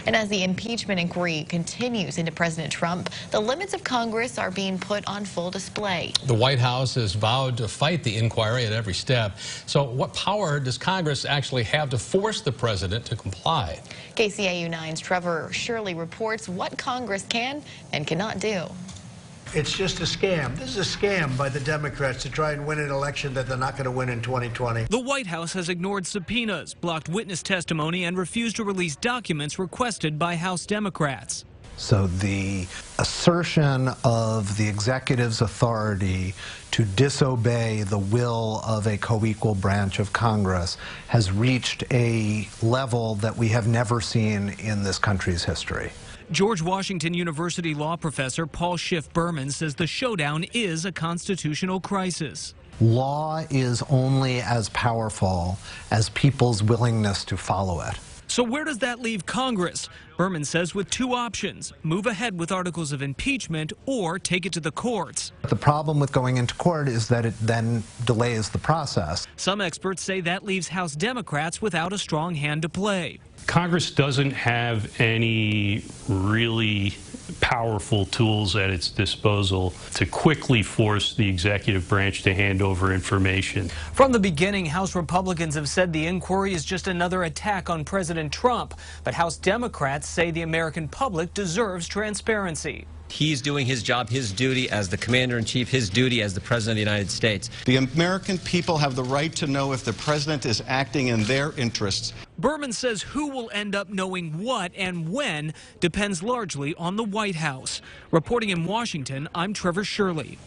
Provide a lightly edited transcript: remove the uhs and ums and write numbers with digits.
And as the impeachment inquiry continues into President Trump, the limits of Congress are being put on full display. The White House has vowed to fight the inquiry at every step. So what power does Congress actually have to force the president to comply? KCAU-9's Trevor Shirley reports what Congress can and cannot do. It's just a scam. This is a scam by the Democrats to try and win an election that they're not going to win in 2020. The White House has ignored subpoenas, blocked witness testimony, and refused to release documents requested by House Democrats. So the assertion of the executive's authority to disobey the will of a co-equal branch of Congress has reached a level that we have never seen in this country's history. George Washington University law professor Paul Schiff Berman says the showdown is a constitutional crisis. Law is only as powerful as people's willingness to follow it. So where does that leave Congress? Berman says with two options: move ahead with articles of impeachment or take it to the courts. The problem with going into court is that it then delays the process. Some experts say that leaves House Democrats without a strong hand to play. Congress doesn't have any really powerful tools at its disposal to quickly force the executive branch to hand over information. From the beginning, House Republicans have said the inquiry is just another attack on President Trump, but House Democrats say the American public deserves transparency. He's doing his job, his duty as the commander-in-chief, his duty as the president of the United States. The American people have the right to know if the president is acting in their interests. Berman says who will end up knowing what and when depends largely on the White House. Reporting in Washington, I'm Trevor Shirley.